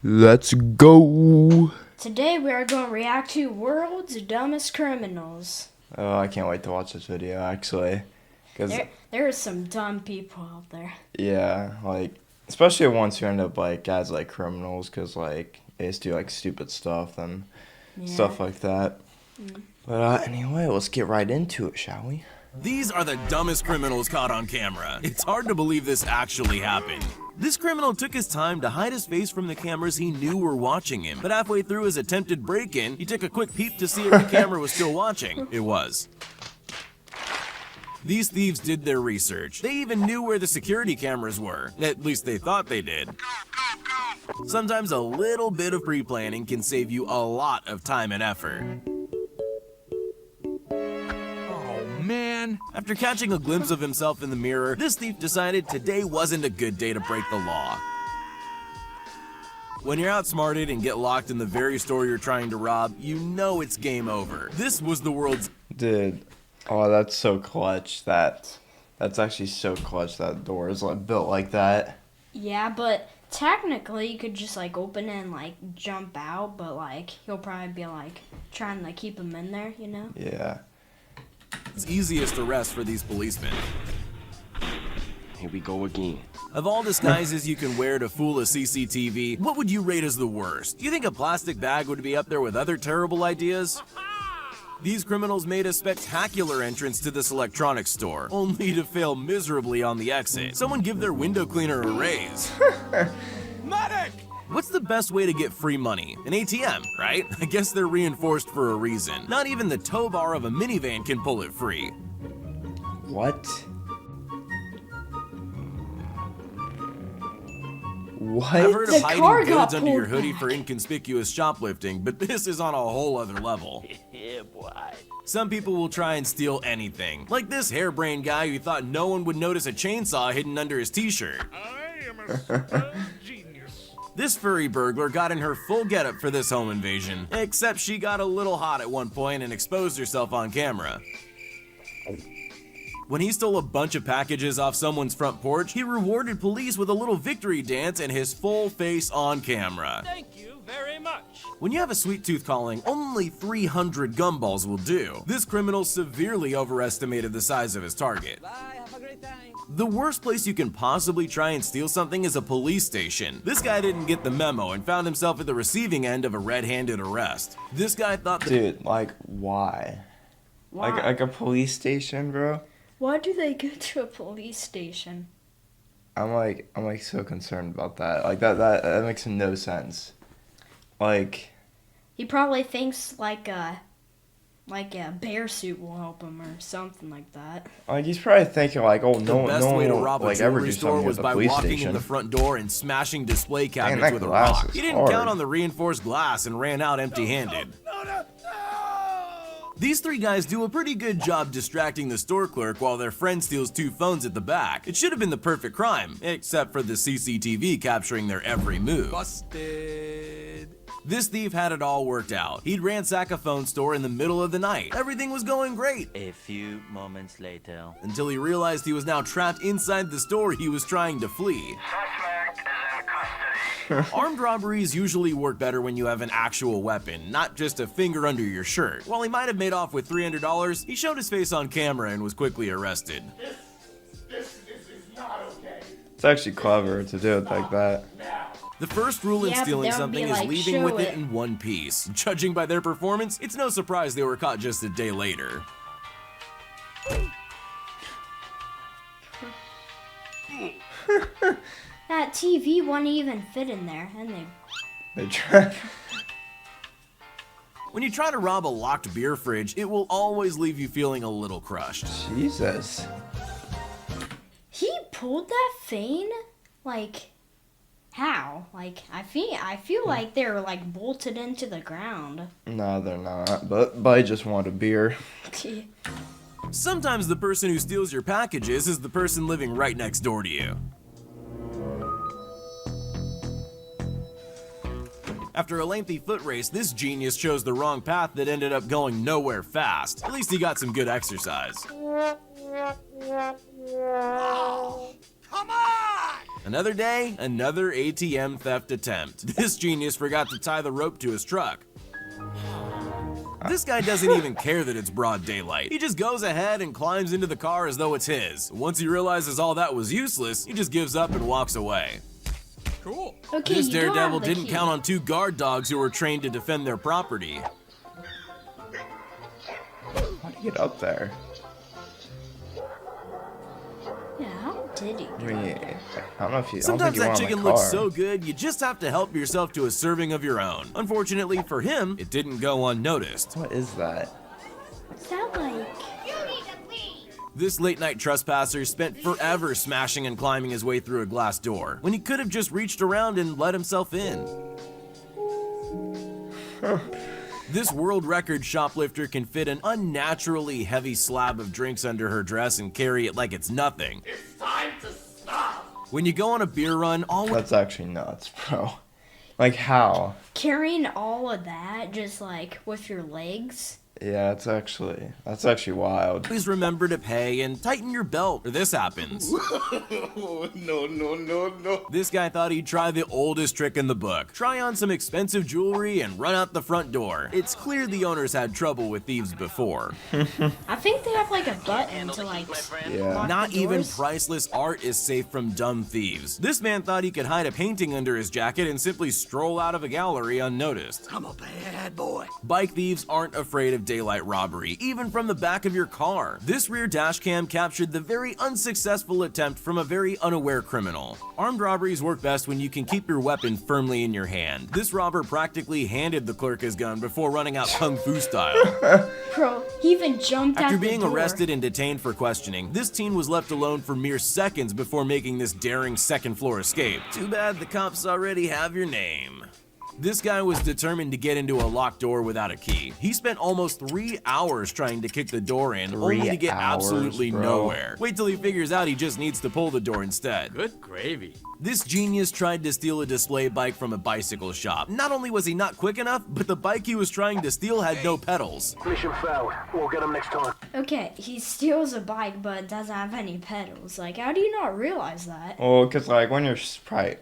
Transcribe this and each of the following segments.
Let's go. Today we are going to react to World's Dumbest Criminals. Oh, I can't wait to watch this video, actually. Cause there are some dumb people out there. yeah, like, especially ones who end up, like, as, like, criminals, because, like, they just do, like, stupid stuff and stuff like that. But, anyway, let's get right into it, shall we? These are the dumbest criminals caught on camera. It's hard to believe this actually happened. This criminal took his time to hide his face from the cameras he knew were watching him, but halfway through his attempted break-in, he took a quick peep to see if the camera was still watching. It was. These thieves did their research. They even knew where the security cameras were. At least they thought they did. Sometimes a little bit of pre-planning can save you a lot of time and effort. Man. After catching a glimpse of himself in the mirror, this thief decided today wasn't a good day to break the law. When you're outsmarted and get locked in the very store you're trying to rob, you know it's game over. This was the world's... Dude, oh, that's so clutch. That's actually so clutch that door is, like, built like that. Yeah, but technically you could just, like, open it and, like, jump out, but, like, he'll probably be, like, trying to, like, keep him in there, you know? Yeah. It's easiest arrest for these policemen. Here we go again. Of all disguises you can wear to fool a CCTV, what would you rate as the worst? Do you think a plastic bag would be up there with other terrible ideas? These criminals made a spectacular entrance to this electronics store, only to fail miserably on the exit. Someone give their window cleaner a raise. Medic! What's the best way to get free money? An ATM, right? I guess they're reinforced for a reason. Not even the tow bar of a minivan can pull it free. What? What? I've heard of The car hiding got goods under your pulled hoodie back. for inconspicuous shoplifting, but this is on a whole other level. Yeah, boy. Some people will try and steal anything, like this harebrained guy who thought no one would notice a chainsaw hidden under his t-shirt. I am a spell genius. This furry burglar got in her full getup for this home invasion, except she got a little hot at one point and exposed herself on camera. When he stole a bunch of packages off someone's front porch, he rewarded police with a little victory dance and his full face on camera. Thank you very much. When you have a sweet tooth calling, only 300 gumballs will do. This criminal severely overestimated the size of his target. Bye, have a great time. The worst place you can possibly try and steal something is a police station. This guy didn't get the memo and found himself at the receiving end of a red-handed arrest. This guy thought that— Dude, like, why? Why? Like a police station, bro? Why do they go to a police station? I'm like so concerned about that. Like that makes no sense. Like, He probably thinks, like a bear suit will help him or something like that. he's probably thinking like, oh, the no, best no way to one will, rob a like, ever jewelry do store something was at the by police walking station. in the front door and smashing display cabinets that with a glass rock. is He didn't hard. count on the reinforced glass and ran out empty-handed. No. These three guys do a pretty good job distracting the store clerk while their friend steals 2 phones at the back. It should have been the perfect crime, except for the CCTV capturing their every move. Busted. This thief had it all worked out. He'd ransack a phone store in the middle of the night. Everything was going great, A few moments later. until he realized he was now trapped inside the store he was trying to flee. Armed robberies usually work better when you have an actual weapon, not just a finger under your shirt. While he might have made off with $300, he showed his face on camera and was quickly arrested. This is not okay. It's actually clever to do it like that. The first rule in Yeah, but stealing that would something be is like, leaving show with it it. in one piece. Judging by their performance, it's no surprise they were caught just a day later. That TV wouldn't even fit in there, and They try. When you try to rob a locked beer fridge, it will always leave you feeling a little crushed. Jesus. he pulled that feint? Like, how? Like, I feel like they're, like, bolted into the ground. No, they're not. But I just want a beer. Sometimes the person who steals your packages is the person living right next door to you. After a lengthy foot race, this genius chose the wrong path that ended up going nowhere fast. At least he got some good exercise. Come on! Another day, another ATM theft attempt. This genius forgot to tie the rope to his truck. This guy doesn't even care that it's broad daylight. He just goes ahead and climbs into the car as though it's his. Once he realizes all that was useless, he just gives up and walks away. Cool. Okay, This you don't daredevil have the didn't key. count on 2 guard dogs who were trained to defend their property. How'd he get up there? Yeah, how did he? I mean, I don't know if you. Sometimes I don't that think you chicken want looks so good, you just have to help yourself to a serving of your own. Unfortunately for him, it didn't go unnoticed. What is that? What's that like? This late-night trespasser spent forever smashing and climbing his way through a glass door, when he could have just reached around and let himself in. This world record shoplifter can fit an unnaturally heavy slab of drinks under her dress and carry it like it's nothing. It's time to stop. When you go on a beer run, always That's actually nuts, bro. Like how? Carrying all of that just like with your legs? Yeah, that's actually wild. remember to pay and tighten your belt, or this happens. No. This guy thought he'd try the oldest trick in the book. Try on some expensive jewelry and run out the front door. It's clear the owners had trouble with thieves before. I think they have like a button to like Yeah. lock Not the even doors. priceless art is safe from dumb thieves. This man thought he could hide a painting under his jacket and simply stroll out of a gallery unnoticed. I'm a bad boy. Bike thieves aren't afraid of daylight robbery, even from the back of your car. This rear dash cam captured the very unsuccessful attempt from a very unaware criminal. Armed robberies work best when you can keep your weapon firmly in your hand. This robber practically handed the clerk his gun before running out kung fu style. Bro, he even jumped After out the being door. arrested and detained for questioning, this teen was left alone for mere seconds before making this daring second floor escape. Too bad the cops already have your name. This guy was determined to get into a locked door without a key. He spent almost 3 hours trying to kick the door in, only 3 to get hours, absolutely bro. nowhere. Wait till he figures out he just needs to pull the door instead. Good gravy. This genius tried to steal a display bike from a bicycle shop. Not only was he not quick enough, but the bike he was trying to steal had no pedals. Mission failed. We'll get him next time. Okay, he steals a bike but doesn't have any pedals. Like, how do you not realize that? Well, cause like when you're probably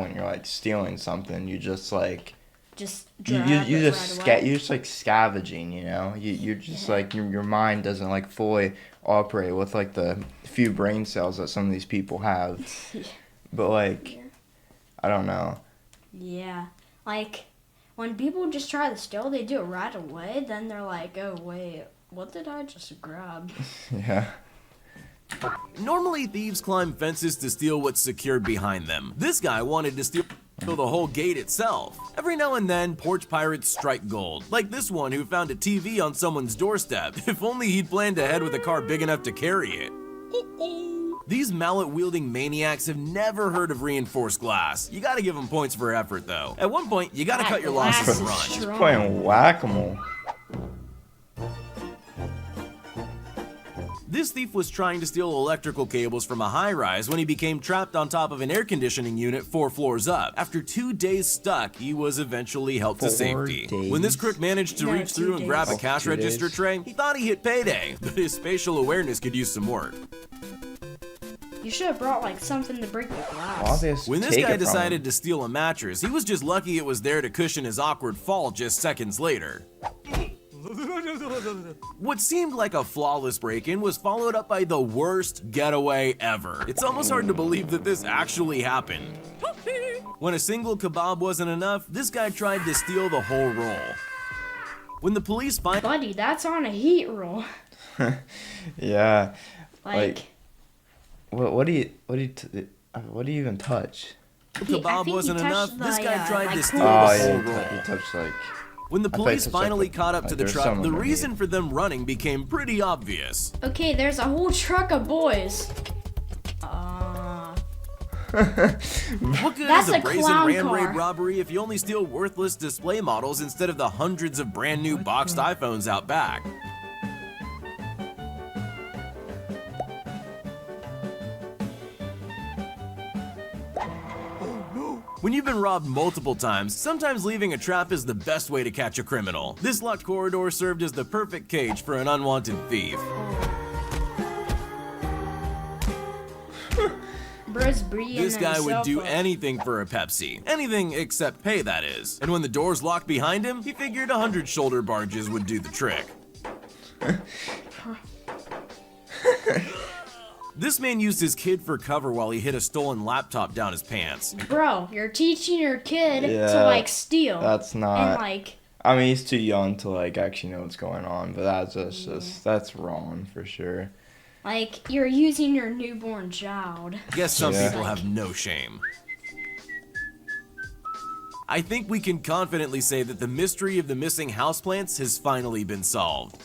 when you're like stealing something, you just like Just you drive you it just right away. you're just like scavenging, you know. You're just like your mind doesn't like fully operate with like the few brain cells that some of these people have. But like, I don't know. Yeah, like when people just try to steal, they do it right away. Then they're like, "Oh wait, what did I just grab?" Yeah. Normally, thieves climb fences to steal what's secured behind them. This guy wanted to steal the whole gate itself. Every now and then, porch pirates strike gold, like this one who found a TV on someone's doorstep. If only he'd planned ahead with a car big enough to carry it. These mallet-wielding maniacs have never heard of reinforced glass. You gotta give them points for effort, though. At one point, you gotta That cut your losses and glass is run. strong. Playing whack-a-mole. This thief was trying to steal electrical cables from a high-rise when he became trapped on top of an air conditioning unit 4 floors up. After 2 days stuck, he was eventually helped to 4 safety. days? When this crook managed to No, reach 2 through and grab a days. cash 2 register days. tray, he thought he hit payday, but his spatial awareness could use some work. You should have brought like something to break the glass. Obvious. When this guy decided to steal a mattress, he was just lucky it was there to cushion his awkward fall just seconds later. What seemed like a flawless break-in was followed up by the worst getaway ever. It's almost hard to believe that this actually happened. When a single kebab wasn't enough, this guy tried to steal the whole roll. When the police finally Buddy, that's on a heat roll. Yeah. Like, What do you even touch? I kebab think he wasn't enough, touched this the, guy tried like, to steal cool- Oh the yeah, whole you roll. touched like. When the I thought police it was like finally the- caught up to the there's truck, some the underneath. reason for them running became pretty obvious. Okay, there's a whole truck of boys. What good That's is a a brazen clown ram car. raid robbery if you only steal worthless display models instead of the hundreds of brand new boxed iPhones out back? When you've been robbed multiple times, sometimes leaving a trap is the best way to catch a criminal. This locked corridor served as the perfect cage for an unwanted thief. Bro's breathing This guy would himself do up. anything for a Pepsi. Anything except pay, that is. And when the doors locked behind him, he figured 100 shoulder barges would do the trick. This man used his kid for cover while he hid a stolen laptop down his pants. Bro, you're teaching your kid to Yeah, like steal. That's and not. like I mean, he's too young to like actually know what's going on, but that's just that's wrong for sure. like you're using your newborn child. Guess some Yeah. people have no shame. I think we can confidently say that the mystery of the missing houseplants has finally been solved.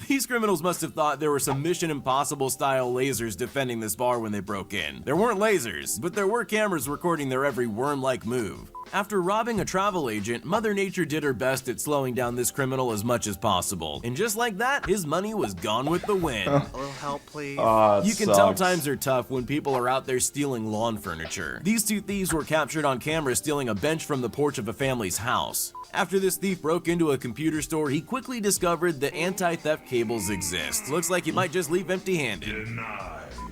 These criminals must have thought there were some Mission Impossible style lasers defending this bar when they broke in. There weren't lasers, but there were cameras recording their every worm-like move. After robbing a travel agent, Mother Nature did her best at slowing down this criminal as much as possible. And just like that, his money was gone with the wind. A little help, please. It You can tell sucks. times are tough when people are out there stealing lawn furniture. These two thieves were captured on camera stealing a bench from the porch of a family's house. After this thief broke into a computer store, he quickly discovered that anti-theft cables exist. Looks like he might just leave empty-handed.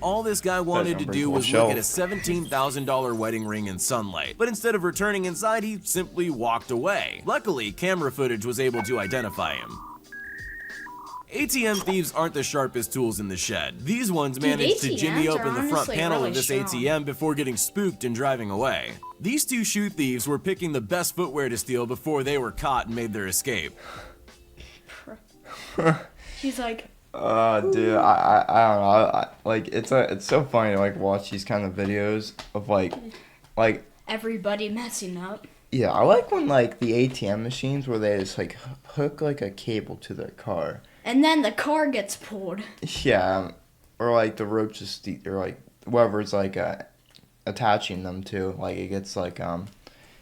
All this guy wanted to do was look at a $17,000 wedding ring in sunlight, but instead of returning inside, he simply walked away. Luckily, camera footage was able to identify him. ATM thieves aren't the sharpest tools in the shed. These ones managed to jimmy ATMs are open the front honestly panel really of this strong. ATM before getting spooked and driving away. These two shoe thieves were picking the best footwear to steal before they were caught and made their escape. He's like, Dude, I don't know. Like it's so funny to like watch these kind of videos of like everybody messing up. yeah, I like when like the ATM machines where they just like hook like a cable to their car. And then the car gets pulled. Yeah, or like the rope just or like whoever's like attaching them to, like it gets like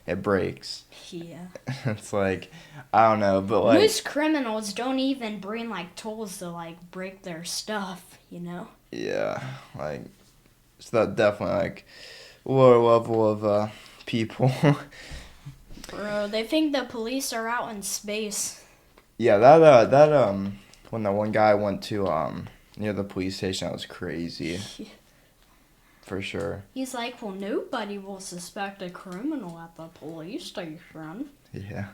it breaks. Yeah. It's like I don't know, but like Most criminals don't even bring like tools to like break their stuff, you know? yeah, like it's that definitely like lower level of people. Bro, they think the police are out in space. Yeah, that when that one guy went to near the police station, that was crazy. For sure. He's like, well, nobody will suspect a criminal at the police station. Yeah.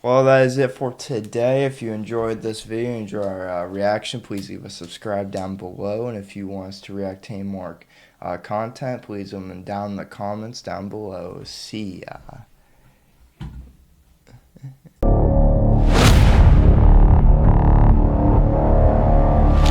Well, that is it for today. If you enjoyed this video, enjoy our reaction, please leave a subscribe down below. And if you want us to react to any more content, please leave them down in the comments down below. See ya.